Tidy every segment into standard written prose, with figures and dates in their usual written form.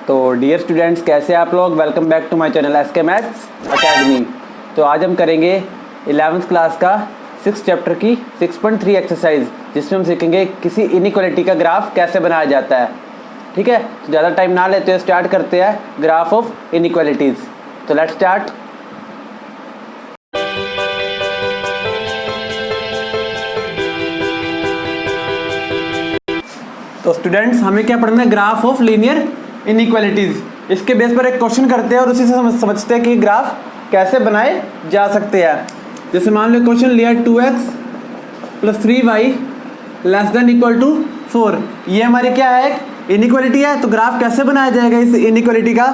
तो dear students, कैसे आप लोग। Welcome back to my channel SK maths academy. तो आज हम करेंगे 11th क्लास का 6th चैप्टर की 6.3 एक्सरसाइज, जिसमें हम सीखेंगे किसी इनइक्वालिटी का ग्राफ कैसे बनाया जाता है। ठीक है, तो ज़्यादा टाइम ना लेते हुए स्टार्ट करते हैं ग्राफ ऑफ इनइक्वालिटीज़। तो लेट्स स्टार्ट। तो स्टूडेंट्स, हमें क्या पढ़ना है, ग्राफ ऑफ लीनियर इनइक्वालिटीज़। इसके बेस पर एक क्वेश्चन करते हैं और उसी से समझते हैं कि ग्राफ कैसे बनाए जा सकते हैं। जैसे मान लो क्वेश्चन लिया 2x + 3y < 4। ये हमारी क्या है, इनइक्वालिटी है। तो ग्राफ कैसे बनाया जाएगा इस इनइक्वालिटी का।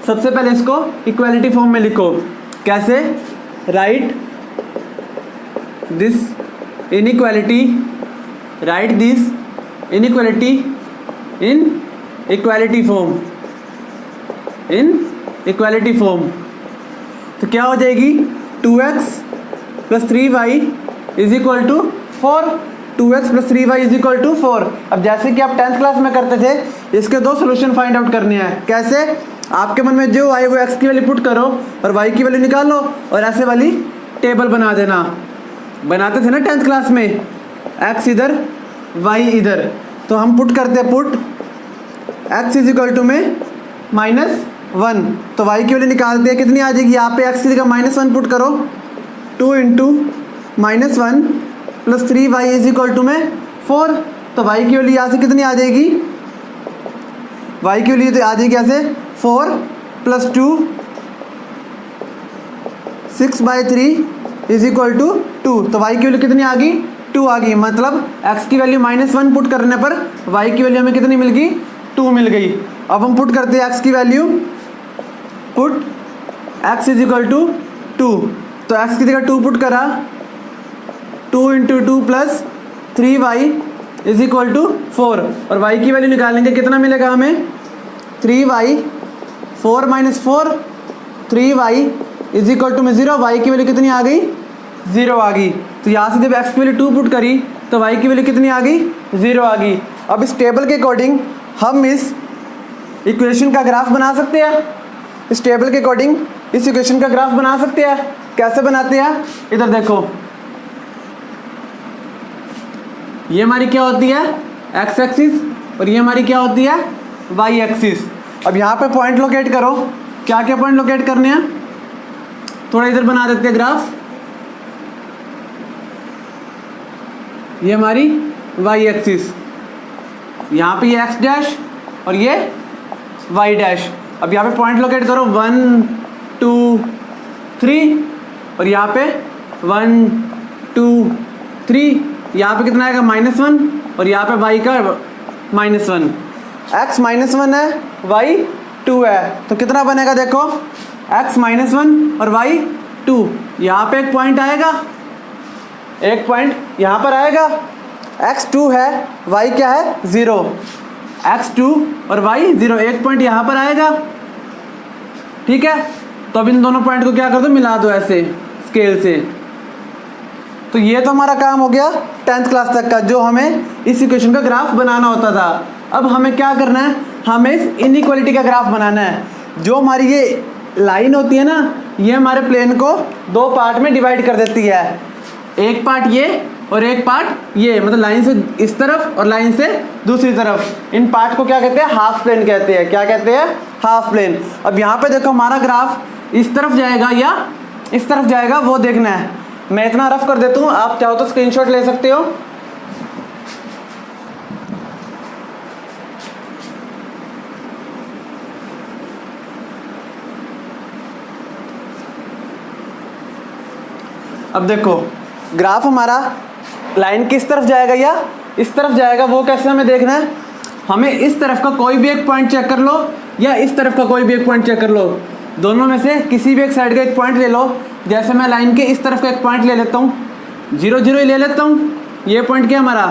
सबसे पहले इसको इक्वालिटी फॉर्म में लिखो। कैसे, right this inequality in equality form. तो क्या हो जाएगी, 2x + 3y = 4। 2x + 3y = 4। अब जैसे कि आप 10th क्लास में करते थे, इसके दो सोल्यूशन फाइंड आउट करने हैं। कैसे, आपके मन में जो आए वो x की वैल्यू पुट करो और y की वैल्यू निकालो और ऐसे वाली टेबल बना देना। बनाते थे ना 10th क्लास में, x इधर y इधर। तो हम पुट करते हैं, पुट x = में -1। तो y की वैल्यू निकालते हैं, कितनी आ जाएगी यहाँ पे, x की जगह -1 पुट करो। 2 × -1 + 3y = में 4। तो y की वैल्यू यहाँ से कितनी आ जाएगी, y की वैल्यू आ जाएगी ऐसे 4 + 2 6/3 = 2। तो y की वैल्यू कितनी आ गई, 2 आ गई। मतलब x की वैल्यू -1 पुट करने पर y की वैल्यू हमें कितनी मिल गई, 2 मिल गई। अब हम पुट करते हैं x की वैल्यू, पुट x = 2। तो x की जगह 2 पुट करा, 2 × 2 + 3y = 4। और y की वैल्यू निकालेंगे, कितना मिलेगा हमें, 3y 4 - 4 3y = में 0। y की वैल्यू कितनी आ गई, 0 आ गई। तो यहाँ से जब x की वैल्यू 2 पुट करी तो y की वैल्यू कितनी आ गई, 0 आ गई। अब इस टेबल के अकॉर्डिंग हम इस इक्वेशन का ग्राफ बना सकते हैं। इस टेबल के अकॉर्डिंग इस इक्वेशन का ग्राफ बना सकते हैं। कैसे बनाते हैं, इधर देखो। ये हमारी क्या होती है, x एक्सिस, और ये हमारी क्या होती है, y एक्सिस। अब यहाँ पे पॉइंट लोकेट करो। क्या क्या पॉइंट लोकेट करने हैं, थोड़ा इधर बना देते हैं ग्राफ। ये हमारी y एक्सिस, यहाँ पे ये x' और ये y'। अब यहाँ पे पॉइंट लोकेट करो, 1 2 3, और यहाँ पे 1 2 3। यहाँ पे कितना आएगा, -1, और यहाँ पे y का -1। x -1 है, y 2 है। तो कितना बनेगा, देखो, x -1 और y 2। यहाँ पे एक पॉइंट आएगा, एक पॉइंट यहाँ पर आएगा। x 2 है, y क्या है, 0। x 2 और y 0, एक पॉइंट यहाँ पर आएगा। ठीक है, तो अब इन दोनों पॉइंट को क्या कर दो, मिला दो ऐसे स्केल से। तो ये तो हमारा काम हो गया 10th क्लास तक का, जो हमें इस इक्वेशन का ग्राफ बनाना होता था। अब हमें क्या करना है, हमें इस इनइक्वालिटी का ग्राफ बनाना है। जो हमारी ये लाइन होती है ना, ये हमारे प्लेन को दो पार्ट में डिवाइड कर देती है। एक पार्ट ये और एक पार्ट ये, मतलब लाइन से इस तरफ और लाइन से दूसरी तरफ। इन पार्ट को क्या कहते हैं, हाफ प्लेन कहते हैं। क्या कहते हैं, हाफ प्लेन। अब यहाँ पे देखो, हमारा ग्राफ इस तरफ जाएगा या इस तरफ जाएगा, वो देखना है। मैं इतना रफ कर देता हूँ, आप चाहो तो स्क्रीनशॉट ले सकते हो। अब देखो, ग्राफ हमारा लाइन किस तरफ जाएगा या इस तरफ जाएगा, वो कैसे हमें देखना है। हमें इस तरफ का कोई भी एक पॉइंट चेक कर लो या इस तरफ का कोई भी एक पॉइंट चेक कर लो। दोनों में से किसी भी एक साइड का एक पॉइंट ले लो। जैसे मैं लाइन के इस तरफ का एक पॉइंट ले लेता हूँ, 0 0 ही ले लेता हूँ। ये पॉइंट क्या हमारा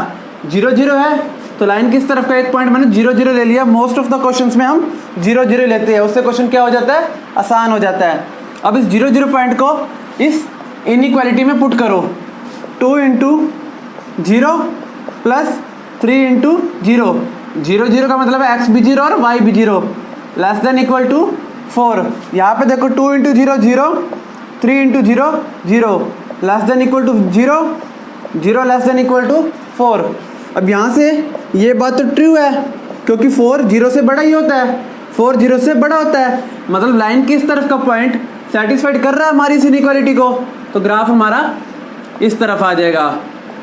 0 0 है, तो लाइन किस तरफ का एक पॉइंट मैंने 0 0 ले लिया। मोस्ट ऑफ द क्वेश्चंस में हम 0 0 लेते हैं, उससे क्वेश्चन क्या हो जाता है, आसान हो जाता है। अब इस 0 0 पॉइंट को इस इनइक्वालिटी में पुट करो। 2 × 0 + 3 × 0, 0 0 का मतलब है x भी 0 और y भी 0। Less than equal to 4। यहाँ पे देखो 2 into 0 0, 3 into 0 0, less than equal to 0 0, less than equal to 4। अब यहाँ से ये बात तो ट्रू है क्योंकि 4 0 से बड़ा ही होता है, 4 0 से बड़ा होता है, मतलब लाइन की इस तरफ का पॉइंट सेटिस्फाइड कर रहा है हमारी इस इनइक्वालिटी को, तो ग्राफ हमारा इस तरफ आ जाएगा,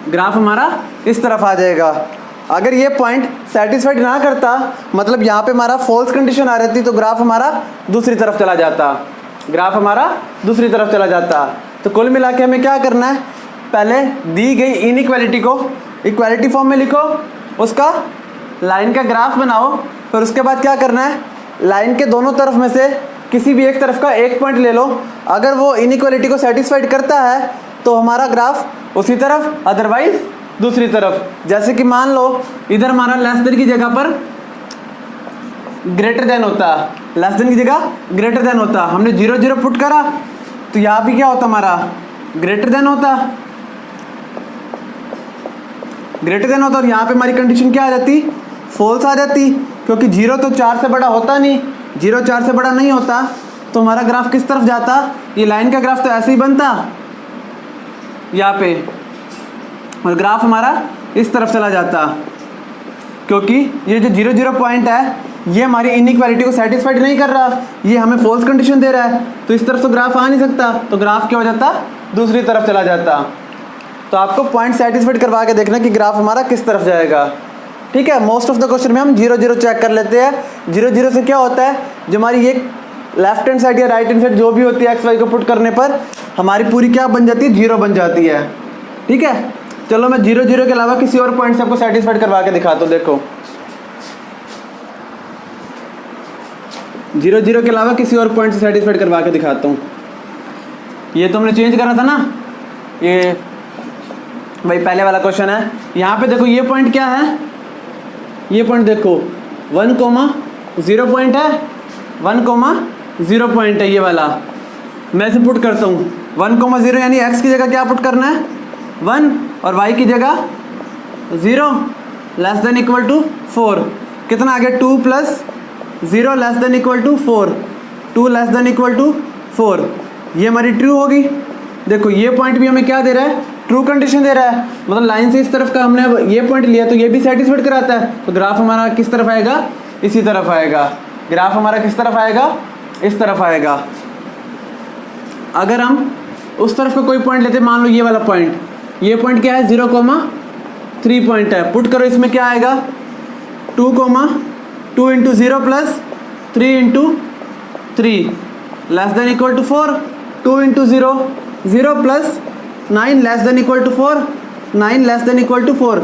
ग्राफ हमारा इस तरफ आ जाएगा। अगर ये पॉइंट सेटिस्फाइड ना करता, मतलब यहाँ पे हमारा फॉल्स कंडीशन आ रही थी, तो ग्राफ हमारा दूसरी तरफ चला जाता, ग्राफ हमारा दूसरी तरफ चला जाता। तो कुल मिला के हमें क्या करना है, पहले दी गई इनइक्वालिटी को इक्वालिटी फॉर्म में लिखो, उसका लाइन का ग्राफ बनाओ, फिर उसके बाद क्या करना है, लाइन के दोनों तरफ में से किसी भी एक तरफ का एक पॉइंट ले लो, अगर वो इनइक्वालिटी को सेटिस्फाइड करता है तो हमारा ग्राफ उसी तरफ, अदरवाइज दूसरी तरफ। जैसे कि मान लो इधर हमारा लेस देन की जगह पर ग्रेटर देन होता, लेस देन की जगह ग्रेटर देन होता, हमने 0 0 पुट करा तो यहाँ भी क्या होता, हमारा ग्रेटर देन होता, ग्रेटर देन होता, और यहाँ पे हमारी कंडीशन क्या आ जाती, फॉल्स आ जाती, क्योंकि 0 तो 4 से बड़ा होता नहीं, 0 4 से बड़ा नहीं होता, तो हमारा ग्राफ किस तरफ जाता, ये लाइन का ग्राफ तो ऐसे ही बनता यहाँ पे, और ग्राफ हमारा इस तरफ चला जाता, क्योंकि ये जो 0 0 पॉइंट है ये हमारी इनइक्वालिटी को सेटिस्फाइड नहीं कर रहा, ये हमें फॉल्स कंडीशन दे रहा है, तो इस तरफ तो ग्राफ आ नहीं सकता, तो ग्राफ क्या हो जाता, दूसरी तरफ चला जाता। तो आपको पॉइंट सेटिस्फाइड करवा के देखना कि ग्राफ हमारा किस तरफ जाएगा। ठीक है, मोस्ट ऑफ द क्वेश्चन में हम 0 0 चेक कर लेते हैं। 0 0 से क्या होता है, जो हमारी ये लेफ्ट हैंड साइड या राइट हैंड साइड जो भी होती है एक्स वाई को पुट करने पर हमारी पूरी क्या बन जाती है, 0 बन जाती है। ठीक है, चलो मैं 0 0 के अलावा किसी और पॉइंट से आपको सेटिस्फाइड करवा के दिखाता हूँ। देखो 0 0 के अलावा किसी और पॉइंट से सेटिस्फाइड करवा के दिखाता हूँ। ये तो हमने चेंज करा था ना, ये भाई पहले वाला क्वेश्चन है। यहाँ पे देखो ये पॉइंट क्या है, ये पॉइंट देखो 1,0 पॉइंट है, 1,0 पॉइंट है ये वाला। मैं इसे पुट करता हूँ 1,0 यानी x की जगह क्या पुट करना है 1 और y की जगह 0 लेस देन इक्वल टू 4। कितना आ गया 2 plus 0 less than equal to 4, 2 less than equal to 4। ये हमारी ट्रू होगी। देखो ये पॉइंट भी हमें क्या दे रहा है, ट्रू कंडीशन दे रहा है, मतलब लाइन से इस तरफ का हमने ये पॉइंट लिया तो ये भी सेटिस्फाइड कराता है, तो ग्राफ हमारा किस तरफ आएगा, इसी तरफ आएगा। ग्राफ हमारा किस तरफ आएगा, इस तरफ आएगा। अगर हम उस तरफ का कोई पॉइंट लेते, मान लो ये वाला पॉइंट, ये पॉइंट क्या है 0,3 पॉइंट है, पुट करो इसमें क्या आएगा 2 into 0 plus 3 into 3 less than equal to 4, 2 into 0 0 plus 9 less than equal to 4, 9 less than equal to 4।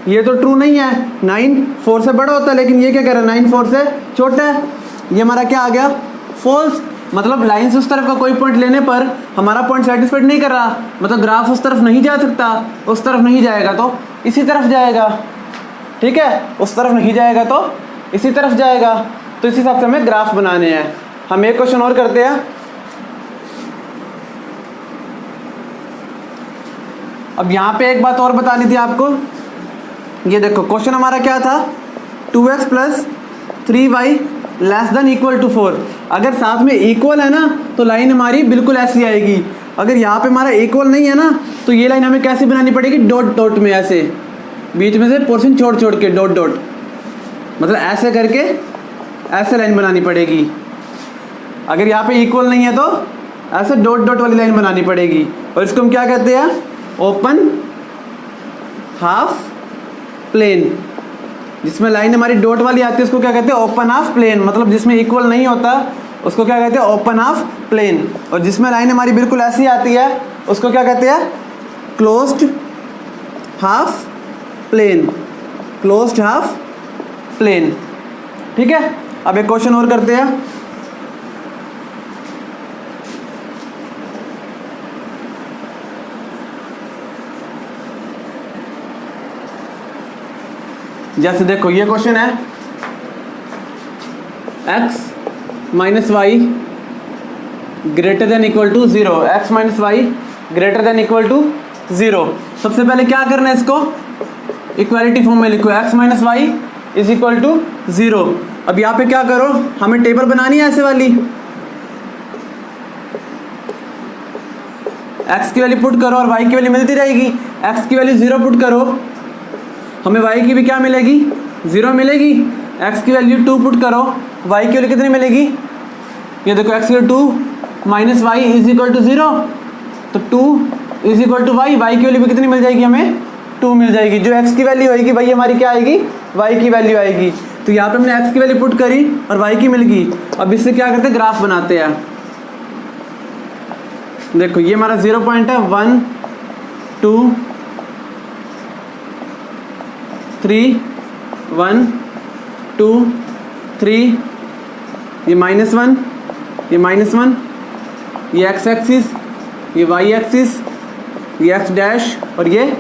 ये तो ट्रू नहीं है, 9 4 से बड़ा होता है, लेकिन ये क्या कह रहा है 9 4 से छोटा है। ये हमारा क्या आ गया फॉल्स, मतलब लाइन से उस तरफ का कोई पॉइंट लेने पर हमारा पॉइंट सेटिस्फाइड नहीं कर रहा, मतलब ग्राफ उस तरफ नहीं जा सकता, उस तरफ नहीं जाएगा तो इसी तरफ जाएगा। ठीक है, उस तरफ नहीं जाएगा तो इसी तरफ जाएगा। तो इस हिसाब से हमें ग्राफ बनाने हैं। हम एक क्वेश्चन और करते हैं। अब यहाँ पे एक बात और बतानी थी आपको, ये देखो क्वेश्चन हमारा क्या था 2x plus 3y less than equal to 4। अगर साथ में इक्वल है ना तो लाइन हमारी बिल्कुल ऐसी आएगी। अगर यहाँ पे हमारा इक्वल नहीं है ना तो ये लाइन हमें कैसे बनानी पड़ेगी, डॉट डॉट में, ऐसे बीच में से पोर्शन छोड़ छोड़ के डॉट डॉट, मतलब ऐसे करके ऐसे लाइन बनानी पड़ेगी। अगर यहाँ पे इक्वल नहीं है तो ऐसे डॉट डॉट वाली लाइन बनानी पड़ेगी, और इसको हम क्या कहते हैं, ओपन हाफ प्लेन। जिसमें लाइन हमारी डॉट वाली आती है उसको क्या कहते हैं, ओपन हाफ प्लेन, मतलब जिसमें इक्वल नहीं होता उसको क्या कहते हैं, ओपन हाफ प्लेन। और जिसमें लाइन हमारी बिल्कुल ऐसी आती है उसको क्या कहते हैं, closed half plane, closed half plane. ठीक है, अब एक क्वेश्चन और करते हैं। जैसे देखो ये क्वेश्चन है x minus y greater than equal to 0, x minus y greater than equal to 0। सबसे पहले क्या करना है, इसको इक्वालिटी फॉर्म में लिखो, x minus y is equal to 0। अब यहाँ पे क्या करो, हमें टेबल बनानी है ऐसे वाली। x की वैल्यू पुट करो और y की वैल्यू मिलती रहेगी। x की वैल्यू 0 पुट करो, हमें y की भी क्या मिलेगी, 0 मिलेगी। x की वैल्यू 2 पुट करो, y की वैल्यू कितनी मिलेगी, ये देखो x की value 2 minus y is equal to 0, तो 2 is equal to y, y की वैल्यू भी कितनी मिल जाएगी, हमें 2 मिल जाएगी। जो x की वैल्यू आएगी भाई हमारी क्या आएगी, y की वैल्यू आएगी। तो यहाँ पे हमने x की वैल्यू पुट करी और y की मिल गई। अब इससे क्या करते हैं, ग्राफ बनाते हैं। देखो ये हमारा 0 पॉइंट है, 1 2 3 1 2 3, ये -1, ये -1, ये x एक्सिस, ये y एक्सिस, ये x डैश और ये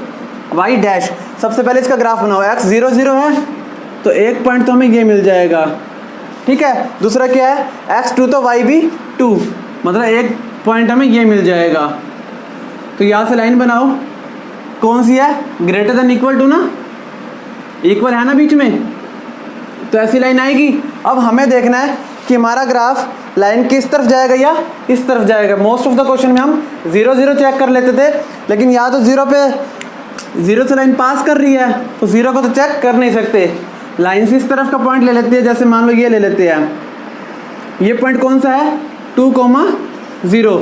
y डैश। सबसे पहले इसका ग्राफ बनाओ। x 0 0 है तो एक पॉइंट तो हमें ये मिल जाएगा, ठीक है। दूसरा क्या है, x 2 तो y भी 2, मतलब एक पॉइंट हमें ये मिल जाएगा। तो यहाँ से लाइन बनाओ, कौन सी है, ग्रेटर देन इक्वल टू ना, इक्वल है ना बीच में, तो ऐसी लाइन आएगी। अब हमें देखना है कि हमारा ग्राफ लाइन किस तरफ जाएगा या इस तरफ जाएगा। मोस्ट ऑफ द क्वेश्चन में हम 0 0 चेक कर लेते थे, लेकिन यहाँ तो 0 पे 0 से लाइन पास कर रही है तो 0 को तो चेक कर नहीं सकते। लाइन से इस तरफ का पॉइंट ले लेते हैं, जैसे मान लो ये ले लेते हैं, ये पॉइंट कौन सा है, 2, 0।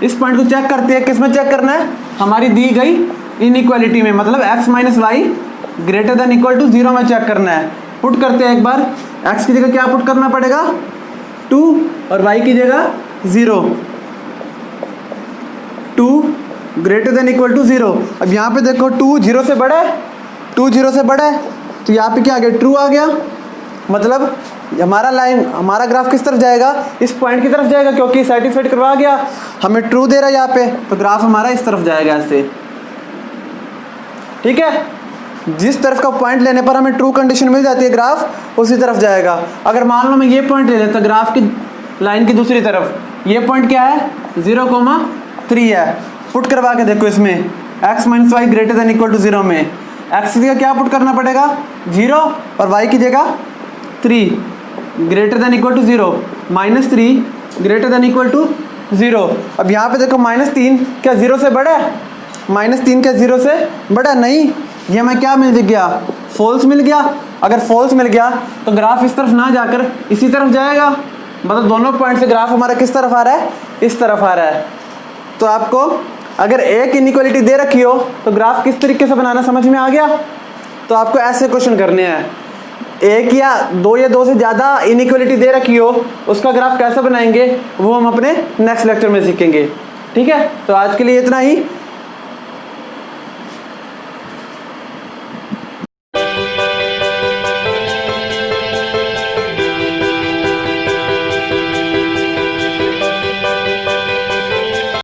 इस पॉइंट को चेक करते हैं, किस में चेक करना है, हमारी दी गई इनइक्वालिटी में, मतलब x minus y greater than equal to 0 में चेक करना है। पुट करते हैं एक बार, x की जगह क्या पुट करना पड़ेगा, 2 और y की जगह 0, 2 ग्रेटर देन इक्वल टू 0। अब यहाँ पे देखो 2 0 से बड़ा है, 2 0 से बड़ा है, तो यहाँ पे क्या आ गया, ट्रू आ गया। मतलब हमारा लाइन, हमारा ग्राफ किस तरफ जाएगा, इस पॉइंट की तरफ जाएगा, क्योंकि सेटिस्फाइड करवा गया, हमें ट्रू दे रहा है यहाँ पे, तो ग्राफ हमारा इस तरफ जाएगा ऐसे, ठीक है। जिस तरफ का पॉइंट लेने पर हमें ट्रू कंडीशन मिल जाती है, ग्राफ उसी तरफ जाएगा। अगर मान लो मैं ये पॉइंट ले लेता ग्राफ की लाइन की दूसरी तरफ, ये पॉइंट क्या है, 0,3 है, पुट करवा के देखो इसमें, x minus y greater than equal to 0 में x की जगह क्या पुट करना पड़ेगा, 0 और y की जगह 3 greater than equal to 0, -3 greater than equal to 0। अब यहाँ पे देखो -3 क्या 0 से बड़ा है, -3 क्या 0 से बड़ा है, नहीं, ये हमें क्या मिल गया, फॉल्स मिल गया। अगर फॉल्स मिल गया तो ग्राफ इस तरफ ना जाकर इसी तरफ जाएगा, मतलब दोनों पॉइंट से ग्राफ हमारा किस तरफ आ रहा है, इस तरफ आ रहा है। तो आपको अगर एक इनइक्वालिटी दे रखी हो तो ग्राफ किस तरीके से बनाना समझ में आ गया। तो आपको ऐसे क्वेश्चन करने हैं, एक या दो से ज़्यादा इनइक्वालिटी दे रखी हो, उसका ग्राफ कैसे बनाएंगे वो हम अपने नेक्स्ट लेक्चर में सीखेंगे, ठीक है। तो आज के लिए इतना ही।